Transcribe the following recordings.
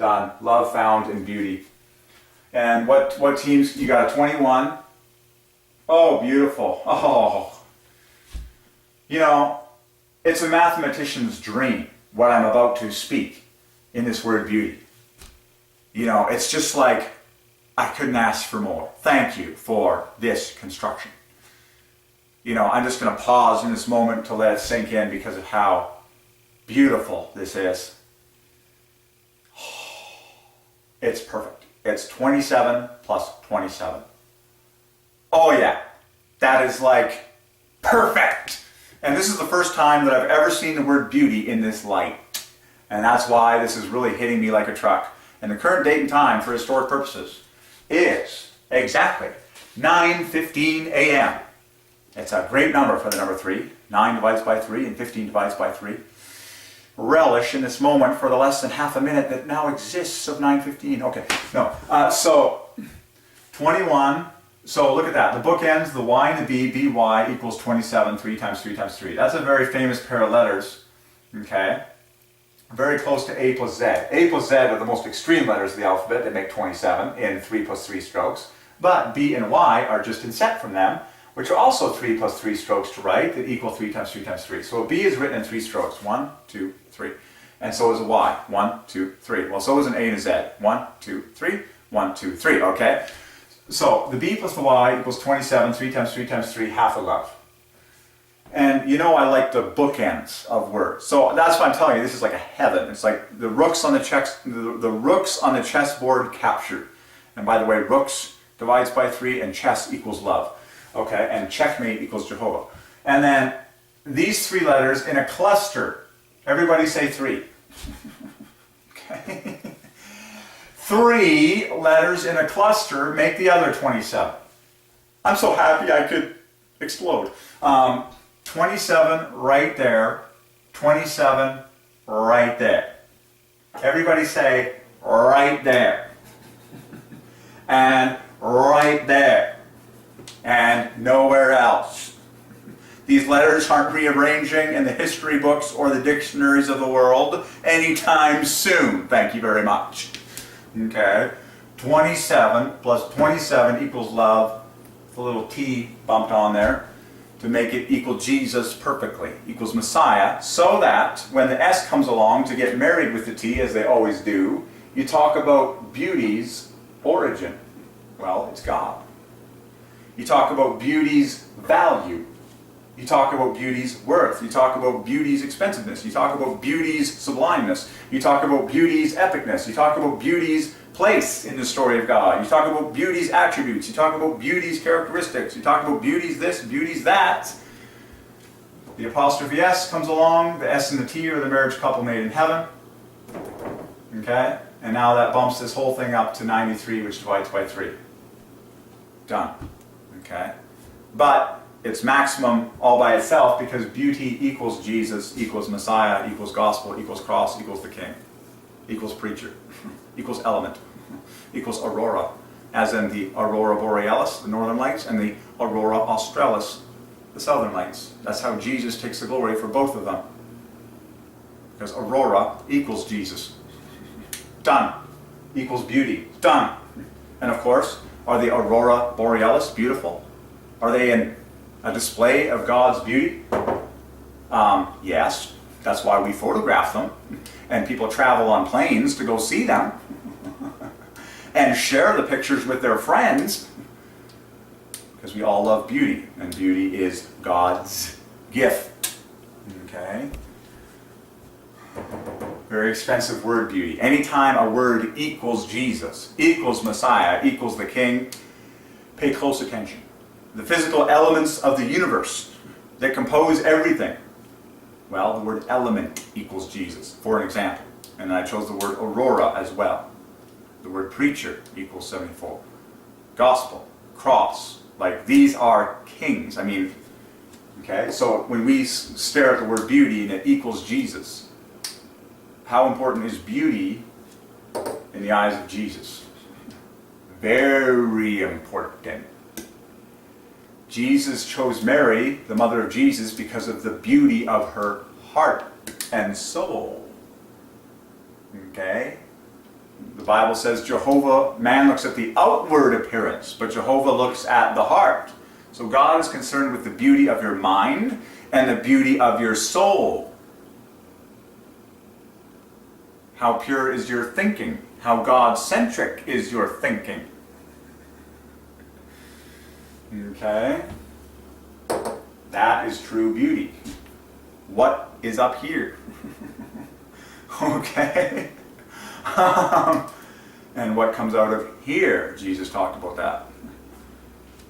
Done. Love found in beauty. And what teams? You got a 21. Oh, beautiful. Oh. You know, it's a mathematician's dream, what I'm about to speak in this word beauty. You know, it's just like, I couldn't ask for more. Thank you for this construction. You know, I'm just going to pause in this moment to let it sink in because of how beautiful this is. It's perfect. It's 27 plus 27. Oh yeah, that is like perfect. And this is the first time that I've ever seen the word beauty in this light. And that's why this is really hitting me like a truck. And the current date and time for historic purposes is exactly 9:15 a.m. It's a great number for the number 3. 9 divides by 3 and 15 divides by 3. Relish in this moment for the less than half a minute that now exists of 9:15. Okay, no. So 21. So look at that. The bookends, the y and the b, by equals 27, 3 times 3 times 3. That's a very famous pair of letters. Okay? Very close to a plus z. A plus z are the most extreme letters of the alphabet that make 27 in 3 plus 3 strokes. But b and y are just inset from them, which are also 3 plus 3 strokes to write that equal 3 times 3 times 3. So a b is written in 3 strokes. 1, 2, 3. And so is a y. 1, 2, 3. Well, so is an a and a z. 1, 2, 3. 1, 2, 3. Okay? So the b plus the y equals 27. 3 times 3 times 3, half a love. And you know I like the bookends of words. So that's why I'm telling you, this is like a heaven. It's like the rooks on the rooks on the chessboard captured. And by the way, rooks divides by 3 and chess equals love. Okay, and checkmate equals Jehovah. And then these 3 letters in a cluster. Everybody say 3. Okay. 3 letters in a cluster make the other 27. I'm so happy I could explode. 27 right there. 27 right there. Everybody say right there. And right there. And nowhere else. These letters aren't rearranging in the history books or the dictionaries of the world anytime soon. Thank you very much. Okay. 27 plus 27 equals love. With a little t bumped on there to make it equal Jesus perfectly. Equals Messiah. So that when the S comes along to get married with the T, as they always do, you talk about beauty's origin. Well, it's God. You talk about beauty's value. You talk about beauty's worth. You talk about beauty's expensiveness. You talk about beauty's sublimeness. You talk about beauty's epicness. You talk about beauty's place in the story of God. You talk about beauty's attributes. You talk about beauty's characteristics. You talk about beauty's this, beauty's that. The apostrophe S comes along. The S and the T are the marriage couple made in heaven. Okay? And now that bumps this whole thing up to 93, which divides by 3. Done. Okay? But it's maximum all by itself because beauty equals Jesus, equals Messiah, equals gospel, equals cross, equals the king, equals preacher, equals element, equals aurora, as in the aurora borealis, the northern lights, and the aurora australis, the southern lights. That's how Jesus takes the glory for both of them. Because aurora equals Jesus. Done. Equals beauty. Done. And of course, are the aurora borealis beautiful? Are they in a display of God's beauty? Yes. That's why we photograph them. And people travel on planes to go see them. And share the pictures with their friends. Because we all love beauty. And beauty is God's gift. Okay? Very expensive word, beauty. Anytime a word equals Jesus, equals Messiah, equals the King, pay close attention. The physical elements of the universe that compose everything. Well, the word element equals Jesus, for an example. And I chose the word aurora as well. The word preacher equals 74. Gospel, cross, like these are kings. I mean, okay, so when we stare at the word beauty and it equals Jesus, how important is beauty in the eyes of Jesus? Very important. Jesus chose Mary, the mother of Jesus, because of the beauty of her heart and soul. Okay? Bible says man looks at the outward appearance, but Jehovah looks at the heart. So God is concerned with the beauty of your mind and the beauty of your soul. How pure is your thinking? How God-centric is your thinking? Okay? That is true beauty. What is up here? Okay? And what comes out of here? Jesus talked about that.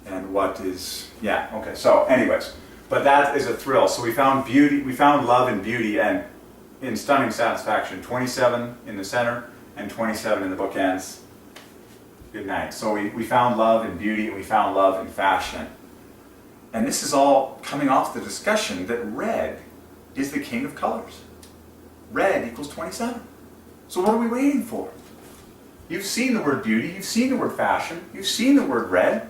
And what is, yeah, okay, so anyways. But that is a thrill. So we found beauty, we found love and beauty, and in stunning satisfaction. 27 in the center and 27 in the bookends. Good night. So we found love and beauty, and we found love in fashion. And this is all coming off the discussion that red is the king of colors. Red equals 27. So what are we waiting for? You've seen the word beauty, you've seen the word fashion, you've seen the word red.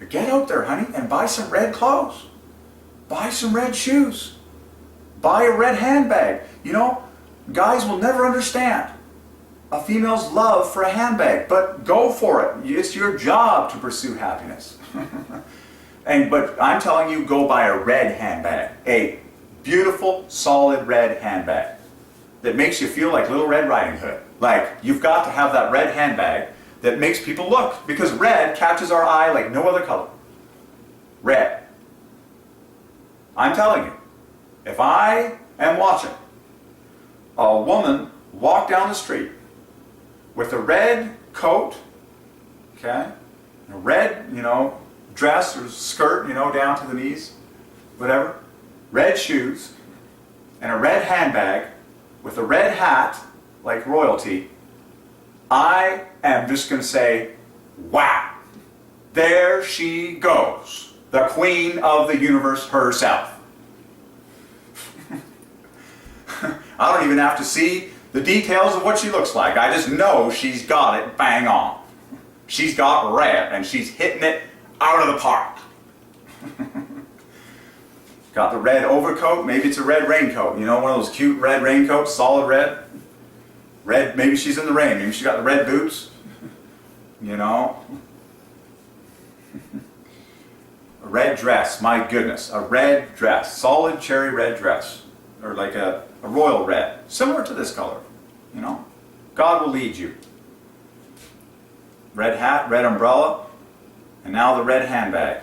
Get out there, honey, and buy some red clothes. Buy some red shoes. Buy a red handbag. You know, guys will never understand a female's love for a handbag, but go for it. It's your job to pursue happiness. But I'm telling you, go buy a red handbag. A beautiful, solid red handbag that makes you feel like Little Red Riding Hood. Like, you've got to have that red handbag that makes people look, because red catches our eye like no other color. Red. I'm telling you, if I am watching a woman walk down the street with a red coat, okay, a red, dress or skirt, down to the knees, whatever, red shoes, and a red handbag with a red hat, like royalty, I am just going to say, wow, there she goes, the queen of the universe herself. I don't even have to see the details of what she looks like. I just know she's got it bang on. She's got red, and she's hitting it out of the park. Got the red overcoat, maybe it's a red raincoat. One of those cute red raincoats, solid red. Red, maybe she's in the rain, maybe she's got the red boots. A red dress, my goodness, a red dress, solid cherry red dress, or like a royal red, similar to this color, God will lead you. Red hat, red umbrella, and now the red handbag.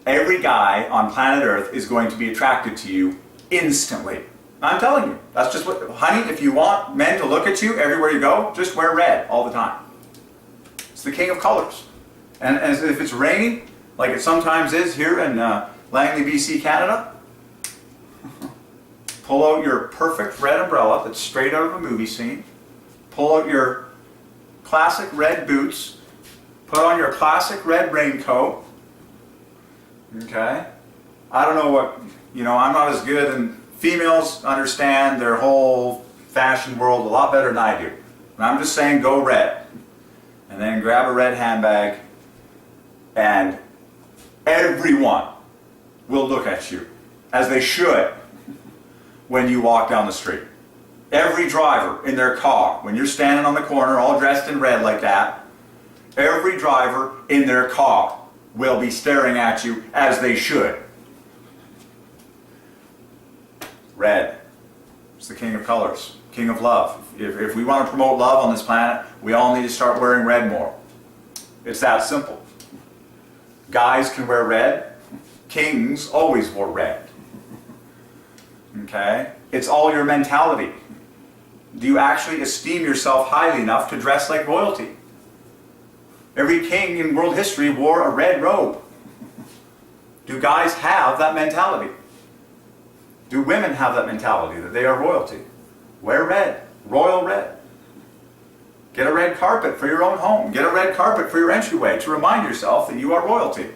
Every guy on planet Earth is going to be attracted to you instantly. I'm telling you, that's just what, honey, if you want men to look at you everywhere you go, just wear red all the time. It's the king of colors. And if it's raining, like it sometimes is here in Langley, BC, Canada, pull out your perfect red umbrella that's straight out of a movie scene. Pull out your classic red boots. Put on your classic red raincoat. Okay? I don't know what, I'm not as good, and females understand their whole fashion world a lot better than I do. And I'm just saying, go red. And then grab a red handbag, and everyone will look at you, as they should, when you walk down the street. Every driver in their car, when you're standing on the corner all dressed in red like that, every driver in their car will be staring at you as they should. Red. It's the king of colors, king of love. If we want to promote love on this planet, we all need to start wearing red more. It's that simple. Guys can wear red. Kings always wore red. Okay? It's all your mentality. Do you actually esteem yourself highly enough to dress like royalty? Every king in world history wore a red robe. Do guys have that mentality? Do women have that mentality that they are royalty? Wear red, royal red. Get a red carpet for your own home. Get a red carpet for your entryway to remind yourself that you are royalty.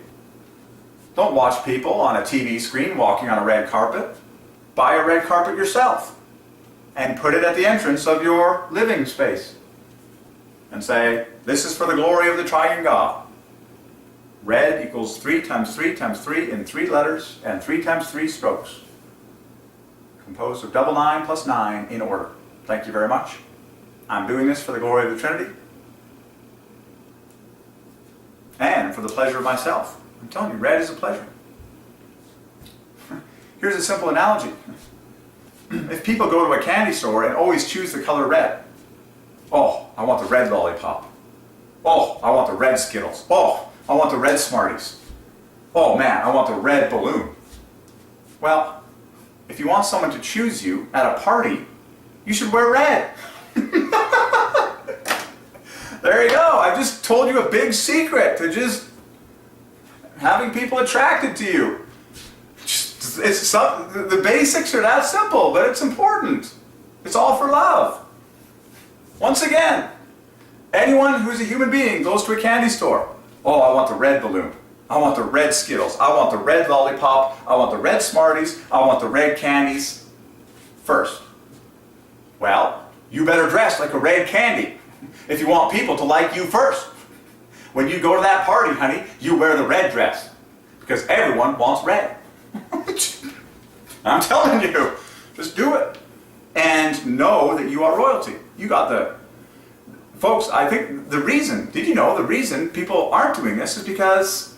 Don't watch people on a TV screen walking on a red carpet. Buy a red carpet yourself and put it at the entrance of your living space. And say, this is for the glory of the Triune God. Red equals 3 times 3 times 3 in 3 letters and 3 times 3 strokes. Composed of double 9 plus 9 in order. Thank you very much. I'm doing this for the glory of the Trinity and for the pleasure of myself. I'm telling you, red is a pleasure. Here's a simple analogy. If people go to a candy store and always choose the color red, oh, I want the red lollipop. Oh, I want the red Skittles. Oh, I want the red Smarties. Oh man, I want the red balloon. Well, if you want someone to choose you at a party, you should wear red. There you go. I just told you a big secret to just having people attracted to you. The basics are that simple, but it's important. It's all for love. Once again, anyone who's a human being goes to a candy store. Oh, I want the red balloon. I want the red Skittles. I want the red lollipop. I want the red Smarties. I want the red candies. First. Well, you better dress like a red candy if you want people to like you first. When you go to that party, honey, you wear the red dress because everyone wants red. I'm telling you, just do it. And know that you are royalty. You got the... Folks, I think the reason, did you know the reason people aren't doing this is because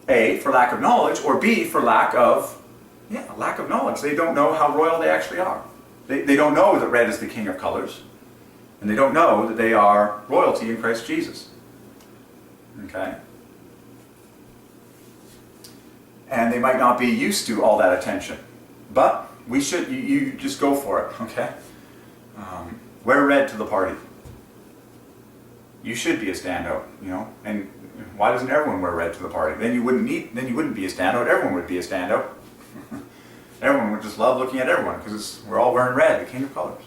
A, for lack of knowledge, or B, for lack of knowledge. They don't know how royal they actually are. They don't know that red is the king of colors. And they don't know that they are royalty in Christ Jesus. Okay? And they might not be used to all that attention. But we should, you just go for it, okay? Wear red to the party. You should be a standout, you know? And why doesn't everyone wear red to the party? Then you wouldn't be a standout, everyone would be a standout. Everyone would just love looking at everyone because we're all wearing red, the king of colors.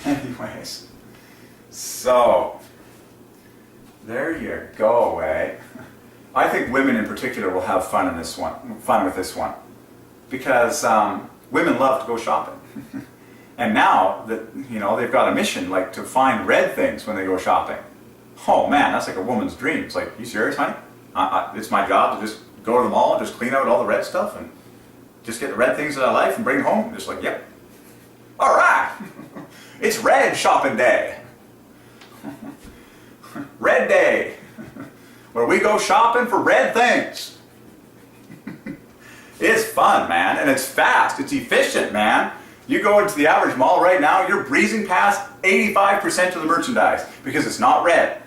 Anyways, so there you go, eh? I think women in particular will have fun with this one, because women love to go shopping, and now that they've got a mission like to find red things when they go shopping. Oh man, that's like a woman's dream. It's like, you serious, honey? It's my job to just go to the mall and just clean out all the red stuff and just get the red things that I like and bring it home. Just like, yep. All right, it's red shopping day. Red day, where we go shopping for red things. It's fun, man, and it's fast. It's efficient, man. You go into the average mall right now, you're breezing past 85% of the merchandise because it's not red.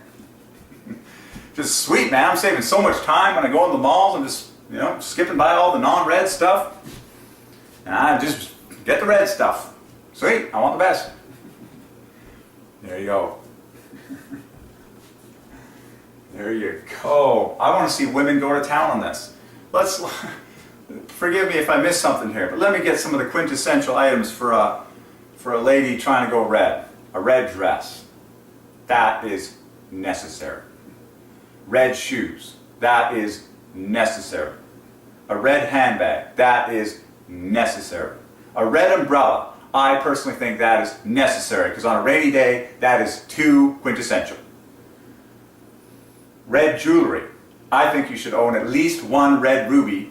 Just sweet, man. I'm saving so much time when I go in the malls. I'm just, skipping by all the non-red stuff. And I just get the red stuff. Sweet, I want the best. There you go. There you go. I want to see women go to town on this. Forgive me if I missed something here, but let me get some of the quintessential items for a lady trying to go red. A red dress. That is necessary. Red shoes. That is necessary. A red handbag. That is necessary. A red umbrella. I personally think that is necessary because on a rainy day, that is too quintessential. Red jewelry. I think you should own at least one red ruby,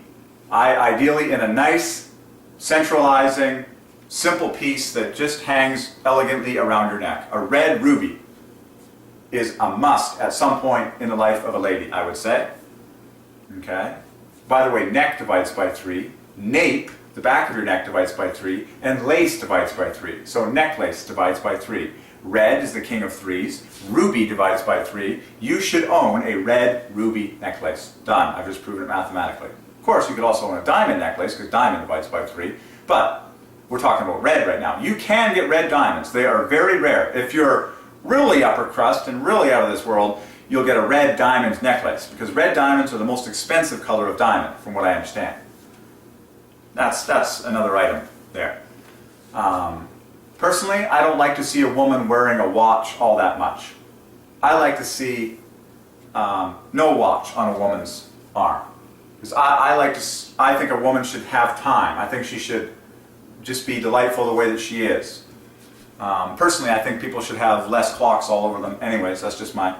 ideally in a nice, centralizing, simple piece that just hangs elegantly around your neck. A red ruby is a must at some point in the life of a lady, I would say. Okay? By the way, neck divides by 3, nape, the back of your neck, divides by 3, and lace divides by 3. So necklace divides by 3. Red is the king of 3s. Ruby divides by 3. You should own a red ruby necklace. Done. I've just proven it mathematically. Of course, you could also own a diamond necklace because diamond divides by 3. But we're talking about red right now. You can get red diamonds. They are very rare. If you're really upper crust and really out of this world, you'll get a red diamond necklace because red diamonds are the most expensive color of diamond, from what I understand. That's another item there. Personally, I don't like to see a woman wearing a watch all that much. I like to see no watch on a woman's arm. Because I think a woman should have time. I think she should just be delightful the way that she is. Personally, I think people should have less clocks all over them. Anyways, that's just my...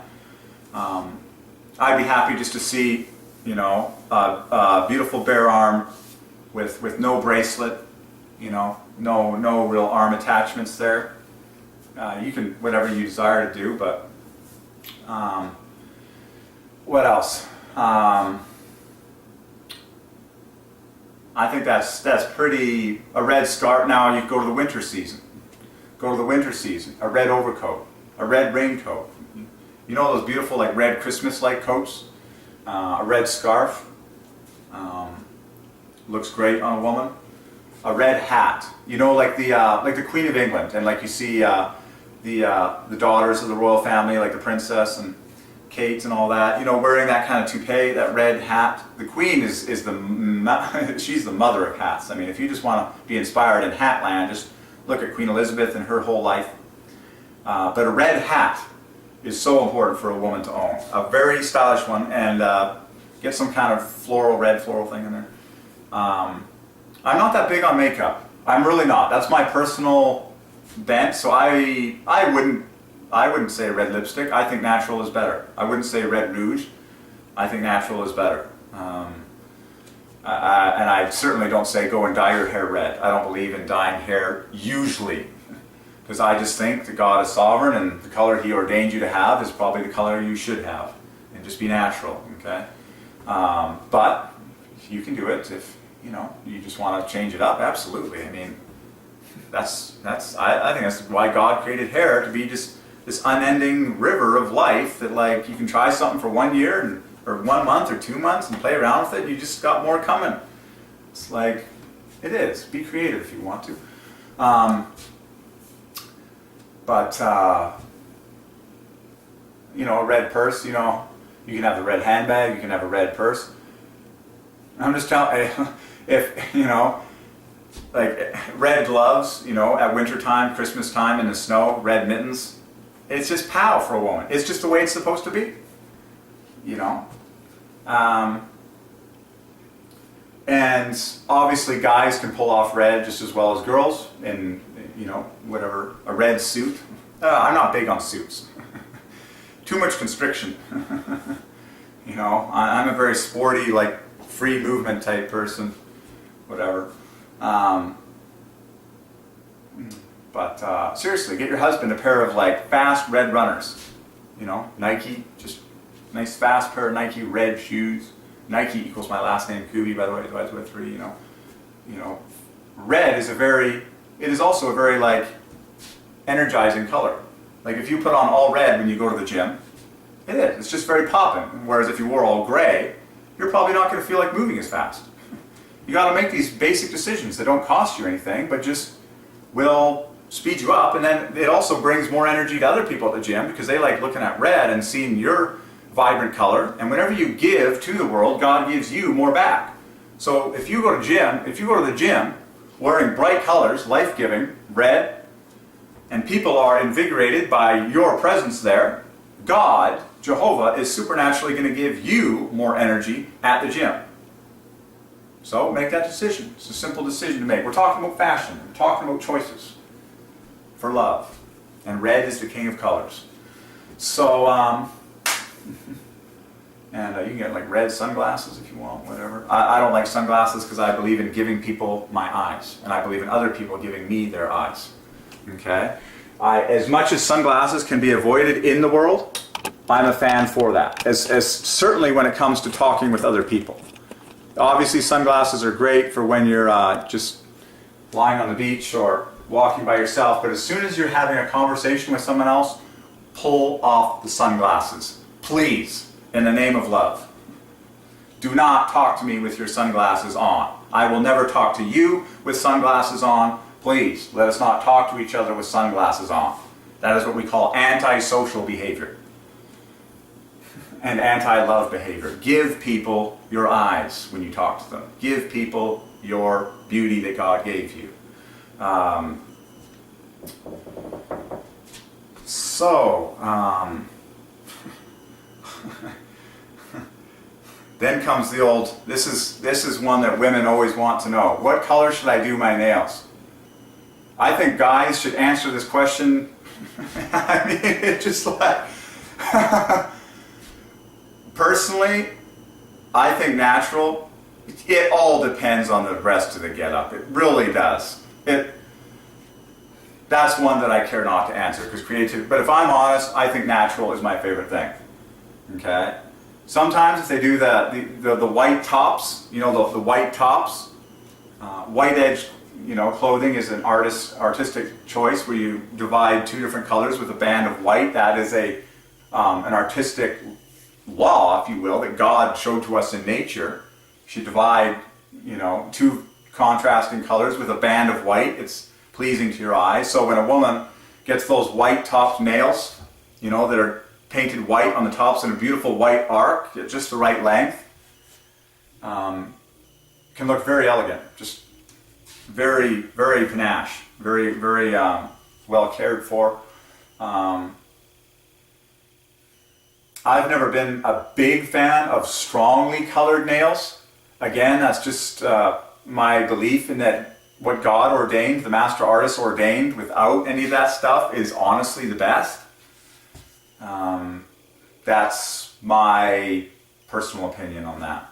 I'd be happy just to see, a beautiful bare arm with no bracelet, no real arm attachments there. You can, whatever you desire to do, but what else? I think that's pretty, a red scarf. Now you go to the winter season. Go to the winter season, a red overcoat, a red raincoat. You know those beautiful like red Christmas-like coats? A red scarf. Looks great on a woman. A red hat. You know, like the Queen of England, and like you see the daughters of the royal family, like the princess and Kate and all that. You know, wearing that kind of toupee, that red hat. The Queen is she's the mother of hats. I mean, if you just want to be inspired in hat land, just look at Queen Elizabeth and her whole life. But a red hat is so important for a woman to own. A very stylish one, and get some kind of red floral thing in there. I'm not that big on makeup. I'm really not. That's my personal bent. So I wouldn't say red lipstick. I think natural is better. I wouldn't say red rouge. I think natural is better. And I certainly don't say go and dye your hair red. I don't believe in dyeing hair usually, because I just think that God is sovereign, and the color He ordained you to have is probably the color you should have, and just be natural. Okay, but you can do it if you just want to change it up. Absolutely. I mean, I think that's why God created hair, to be just this unending river of life that, like, you can try something for 1 year or 1 month or 2 months and play around with it, and you just got more coming. It's like, it is. Be creative if you want to. A red purse, you can have the red handbag, you can have a red purse. I'm just telling you, if, like red gloves, at winter time, Christmas time in the snow, red mittens, it's just pow for a woman. It's just the way it's supposed to be, and obviously guys can pull off red just as well as girls in, whatever, a red suit. I'm not big on suits. Too much constriction. I'm a very sporty, like, free movement type person, whatever. But seriously, get your husband a pair of like fast red runners. Nike, just nice fast pair of Nike red shoes. Nike equals my last name, Kubi, by the way, divided by 3. Red is it is also a very like energizing color. Like if you put on all red when you go to the gym, it is. It's just very popping. Whereas if you wore all gray, you're probably not going to feel like moving as fast. You got to make these basic decisions that don't cost you anything, but just will speed you up. And then it also brings more energy to other people at the gym, because they like looking at red and seeing your vibrant color. And whenever you give to the world, God gives you more back. So if you go to the gym wearing bright colors, life-giving, red, and people are invigorated by your presence there, God, Jehovah, is supernaturally going to give you more energy at the gym. So make that decision. It's a simple decision to make. We're talking about fashion. We're talking about choices for love. And red is the king of colors. So, and you can get like red sunglasses if you want, whatever. I don't like sunglasses because I believe in giving people my eyes. And I believe in other people giving me their eyes. Okay? As much as sunglasses can be avoided in the world, I'm a fan for that. As certainly when it comes to talking with other people. Obviously sunglasses are great for when you're just lying on the beach or walking by yourself, but as soon as you're having a conversation with someone else, pull off the sunglasses. Please, in the name of love. Do not talk to me with your sunglasses on. I will never talk to you with sunglasses on. Please, let us not talk to each other with sunglasses on. That is what we call antisocial behavior. And anti-love behavior. Give people your eyes when you talk to them. Give people your beauty that God gave you. Then comes the old, this is one that women always want to know. What color should I do my nails? I think guys should answer this question. I mean, it's just like... Personally, I think natural. It all depends on the rest of the get-up. It really does. that's one that I care not to answer, because creativity, but if I'm honest, I think natural is my favorite thing. Okay? Sometimes if they do the white tops, you know, the white tops, white edge, you know, clothing is an artistic choice where you divide two different colors with a band of white. That is an artistic law, if you will, that God showed to us in nature. You should divide, you know, two contrasting colors with a band of white. It's pleasing to your eyes. So when a woman gets those white topped nails, you know, that are painted white on the tops in a beautiful white arc at just the right length, can look very elegant, just very, very panache, very, very well cared for. I've never been a big fan of strongly colored nails. Again, that's just my belief in that what God ordained, the master artist ordained without any of that stuff, is honestly the best. That's my personal opinion on that.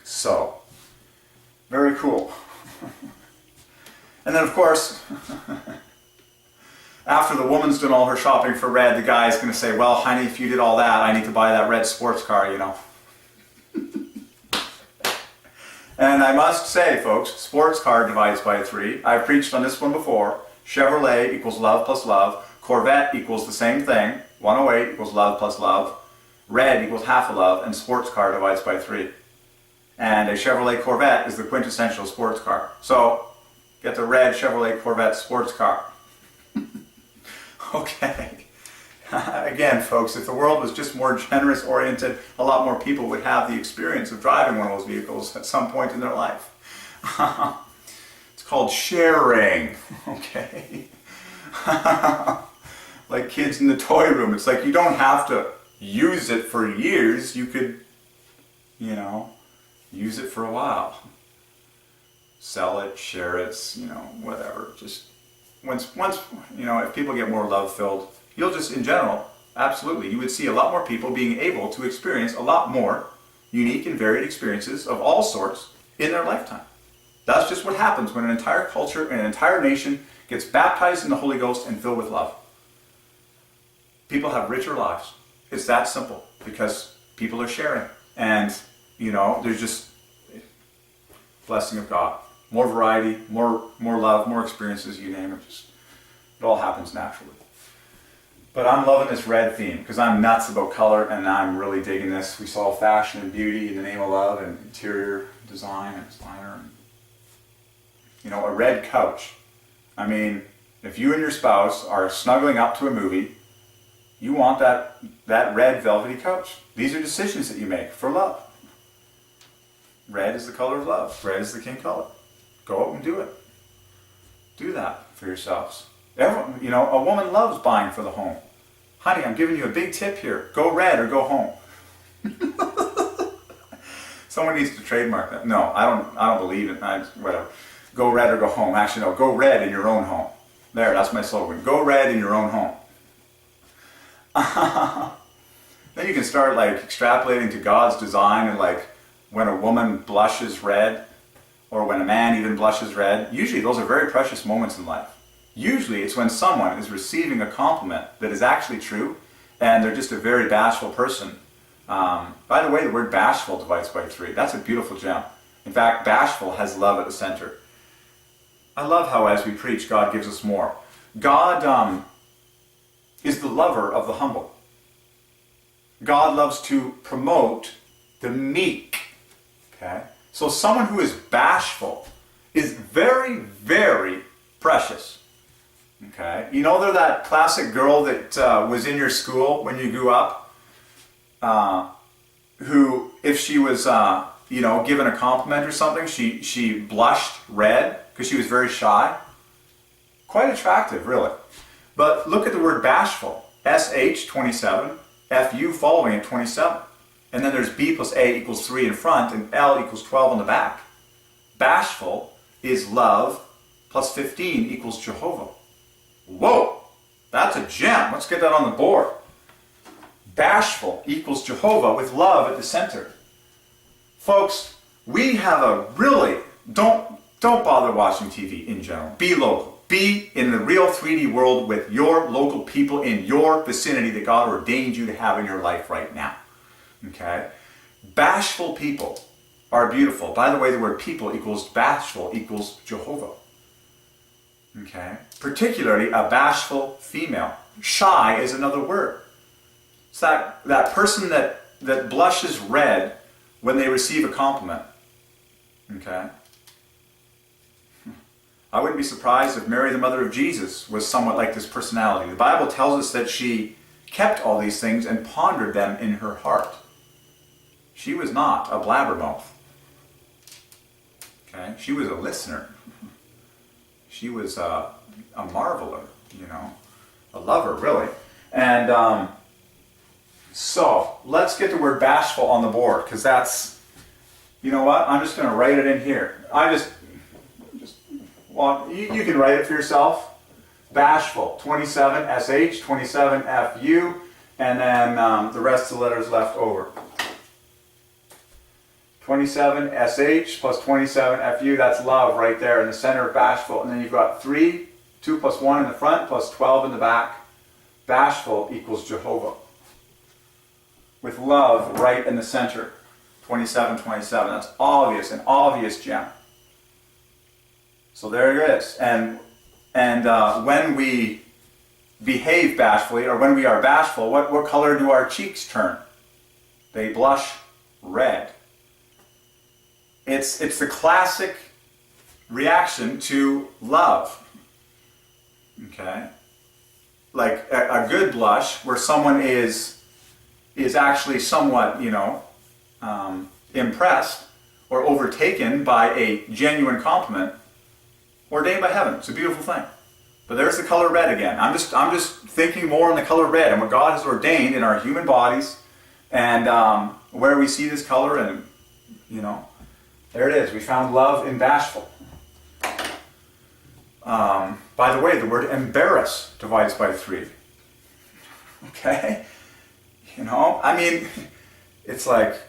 So, very cool. And then of course, after the woman's done all her shopping for red, the guy's going to say, well, honey, if you did all that, I need to buy that red sports car, you know. And I must say, folks, sports car divides by 3. I've preached on this one before. Chevrolet equals love plus love. Corvette equals the same thing. 108 equals love plus love. Red equals half a love. And sports car divides by 3. And a Chevrolet Corvette is the quintessential sports car. So, get the red Chevrolet Corvette sports car. Okay. Again, folks, if the world was just more generous oriented, a lot more people would have the experience of driving one of those vehicles at some point in their life. It's called sharing. Okay. Like kids in the toy room. It's like you don't have to use it for years. You could, you know, use it for a while. Sell it, share it, you know, whatever. Just once, you know, if people get more love-filled, you'll just, in general, absolutely, you would see a lot more people being able to experience a lot more unique and varied experiences of all sorts in their lifetime. That's just what happens when an entire culture and an entire nation gets baptized in the Holy Ghost and filled with love. People have richer lives. It's that simple, because people are sharing. And, you know, there's just blessing of God. More variety, more love, more experiences, you name it. Just, it all happens naturally. But I'm loving this red theme because I'm nuts about color and I'm really digging this. We saw fashion and beauty in the name of love and interior design and designer. And, you know, a red couch. I mean, if you and your spouse are snuggling up to a movie, you want that red velvety couch. These are decisions that you make for love. Red is the color of love. Red is the king color. Go out and do it. Do that for yourselves. Everyone, you know, a woman loves buying for the home. Honey, I'm giving you a big tip here. Go red or go home. Someone needs to trademark that. No, I don't believe it. Whatever. Go red or go home. Actually, no. Go red in your own home. There, that's my slogan. Go red in your own home. Then you can start like extrapolating to God's design, and like when a woman blushes red, or when a man even blushes red. Usually, those are very precious moments in life. Usually it's when someone is receiving a compliment that is actually true and they're just a very bashful person. By the way, the word bashful divides by 3. That's a beautiful gem. In fact, bashful has love at the center. I love how as we preach, God gives us more. God is the lover of the humble. God loves to promote the meek. Okay? So someone who is bashful is very, very precious. Okay, you know, they're that classic girl that was in your school when you grew up, who, if she was, you know, given a compliment or something, she blushed red because she was very shy. Quite attractive, really. But look at the word bashful. SH, 27, FU following it, 27. And then there's B plus A equals 3 in front, and L equals 12 on the back. Bashful is love plus 15 equals Jehovah. Whoa, that's a gem. Let's get that on the board. Bashful equals Jehovah with love at the center. Folks, we have a really, Don't bother watching TV in general. Be local. Be in the real 3D world with your local people in your vicinity that God ordained you to have in your life right now. Okay? Bashful people are beautiful. By the way, the word people equals bashful equals Jehovah. Okay? Particularly a bashful female. Shy is another word. It's that person that blushes red when they receive a compliment. Okay? I wouldn't be surprised if Mary, the mother of Jesus, was somewhat like this personality. The Bible tells us that she kept all these things and pondered them in her heart. She was not a blabbermouth. Okay? She was a listener. She was a marveler, a lover, really. And so, let's get the word bashful on the board, because that's, you know what? I'm just going to write it in here. Well, you can write it for yourself. Bashful, 27 SH, 27 FU, and then the rest of the letters left over. 27 SH plus 27 FU, that's love right there in the center of bashful. And then you've got 3, 2 plus 1 in the front, plus 12 in the back. Bashful equals Jehovah. With love right in the center. 27, 27. That's obvious, an obvious gem. So there it is. And when we behave bashfully, or when we are bashful, what color do our cheeks turn? They blush red. It's the classic reaction to love. Okay? Like a good blush, where someone is actually somewhat, impressed or overtaken by a genuine compliment, ordained by heaven. It's a beautiful thing. But there's the color red again. I'm just thinking more on the color red and what God has ordained in our human bodies, and where we see this color, and there it is. We found love in bashful. By the way, the word embarrass divides by 3. Okay? It's like,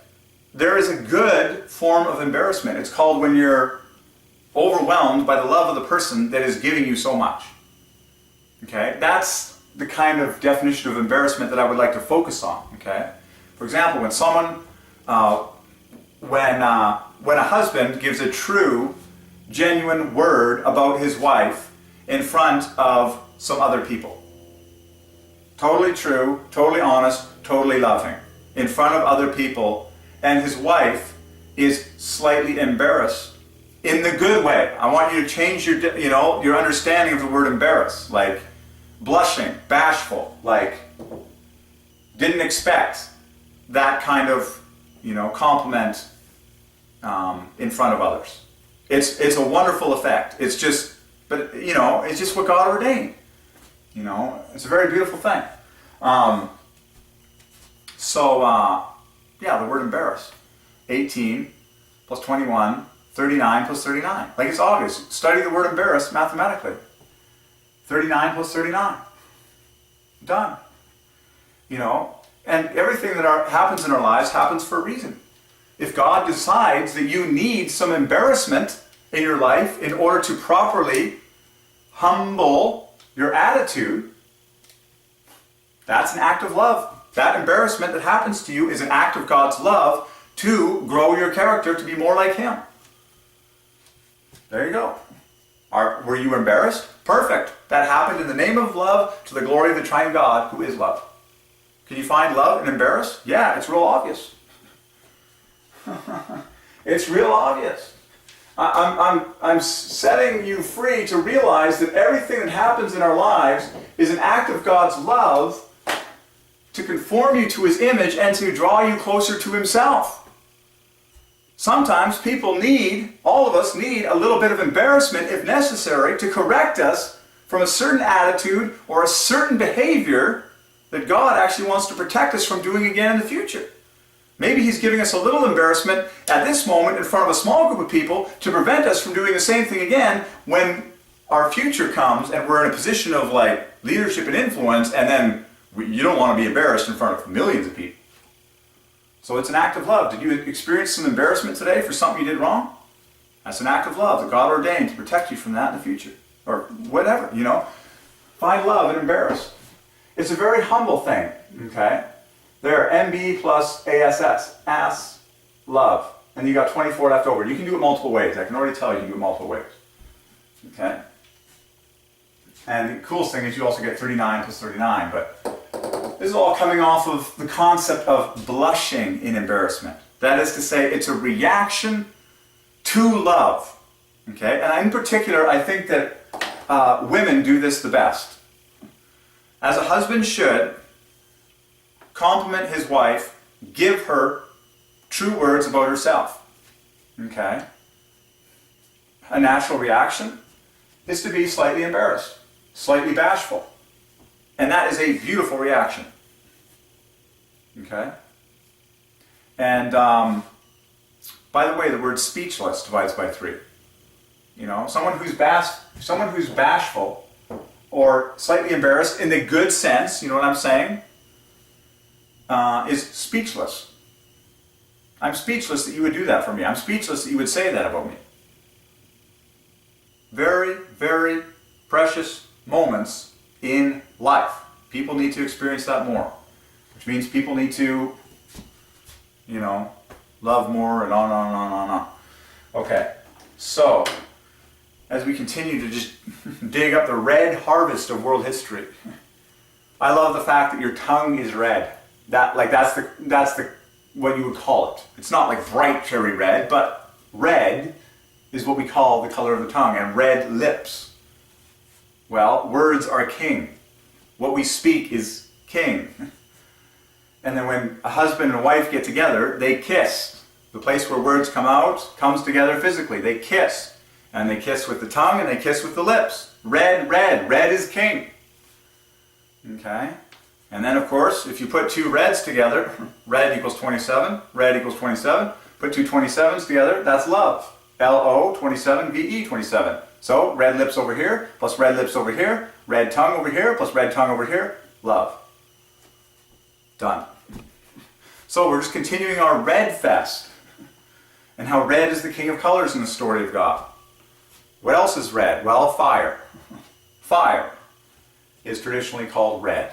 there is a good form of embarrassment. It's called when you're overwhelmed by the love of the person that is giving you so much. Okay? That's the kind of definition of embarrassment that I would like to focus on. Okay? For example, when someone, when a husband gives a true, genuine word about his wife in front of some other people. Totally true, totally honest, totally loving. In front of other people, and his wife is slightly embarrassed in the good way. I want you to change your understanding of the word embarrass, like blushing, bashful, like didn't expect that kind of compliment in front of others. It's a wonderful effect. It's just what God ordained. It's a very beautiful thing. The word embarrass. 18 plus 21, 39 plus 39. Like it's obvious. Study the word embarrass mathematically. 39 plus 39. Done. And everything that happens in our lives happens for a reason. If God decides that you need some embarrassment in your life in order to properly humble your attitude, that's an act of love. That embarrassment that happens to you is an act of God's love to grow your character to be more like Him. There you go. Were you embarrassed? Perfect. That happened in the name of love to the glory of the Triune God, who is love. Can you find love and embarrass? Yeah, it's real obvious. It's real obvious. I'm setting you free to realize that everything that happens in our lives is an act of God's love to conform you to His image and to draw you closer to Himself. Sometimes all of us need a little bit of embarrassment if necessary to correct us from a certain attitude or a certain behavior that God actually wants to protect us from doing again in the future. Maybe He's giving us a little embarrassment at this moment in front of a small group of people to prevent us from doing the same thing again when our future comes and we're in a position of leadership and influence, and then you don't want to be embarrassed in front of millions of people. So it's an act of love. Did you experience some embarrassment today for something you did wrong? That's an act of love that God ordained to protect you from that in the future. Or whatever, you know. Find love and embarrass. It's a very humble thing, okay? There, MB plus ASS, ass, love. And you got 24 left over. You can do it multiple ways. I can already tell you can do it multiple ways. Okay? And the coolest thing is you also get 39 plus 39, but this is all coming off of the concept of blushing in embarrassment. That is to say, it's a reaction to love. Okay? And in particular, I think that women do this the best. As a husband should, compliment his wife, give her true words about herself. Okay? A natural reaction is to be slightly embarrassed, slightly bashful. And that is a beautiful reaction. Okay? And by the way, the word speechless divides by 3. You know, someone who's bashful or slightly embarrassed in the good sense, you know what I'm saying, is speechless. I'm speechless that you would do that for me. I'm speechless that you would say that about me. Very, very precious moments in life. People need to experience that more. Which means people need to, you know, love more and on and on and on and on. Okay, so as we continue to just dig up the red harvest of world history, I love the fact that your tongue is red. That's the what you would call it. It's not like bright cherry red, but red is what we call the color of the tongue, and red lips. Well, words are king. What we speak is king. And then when a husband and a wife get together, they kiss. The place where words come out comes together physically. They kiss. And they kiss with the tongue and they kiss with the lips. Red, red. Red is king. Okay? And then, of course, if you put 2 reds together, red equals 27, red equals 27. Put 2 27s together, that's love. L-O, 27, V-E, 27. So, red lips over here, plus red lips over here, red tongue over here, plus red tongue over here, love. Done. So, we're just continuing our red fest. And how red is the king of colors in the story of God. What else is red? Well, fire. Fire is traditionally called red.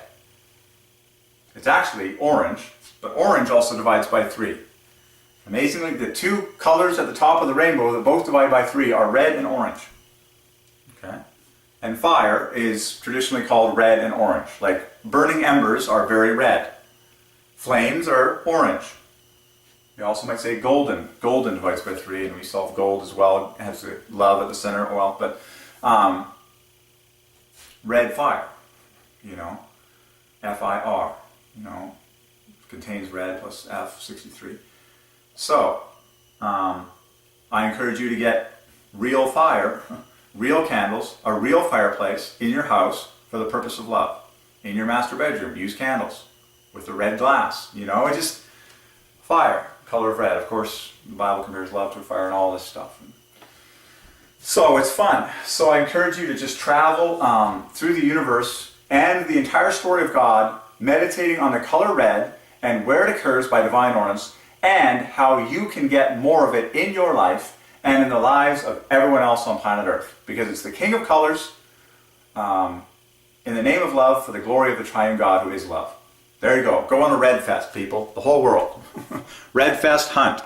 It's actually orange, but orange also divides by 3. Amazingly, the 2 colors at the top of the rainbow that both divide by 3 are red and orange. Okay? And fire is traditionally called red and orange. Like burning embers are very red. Flames are orange. You also might say golden. Golden divides by 3, and we still have gold as well. It has the love at the center. Well, but red fire, you know, F-I-R, you know, contains red plus F, 63. So, I encourage you to get real fire, real candles, a real fireplace in your house for the purpose of love. In your master bedroom, use candles with the red glass, you know, just fire. Color of red. Of course, the Bible compares love to fire and all this stuff. So it's fun. So I encourage you to just travel through the universe and the entire story of God, meditating on the color red and where it occurs by divine ordinance, and how you can get more of it in your life and in the lives of everyone else on planet Earth. Because it's the King of Colors, in the name of love, for the glory of the Triune God who is love. There you go. Go on a red fest, people. The whole world. Red fest hunt.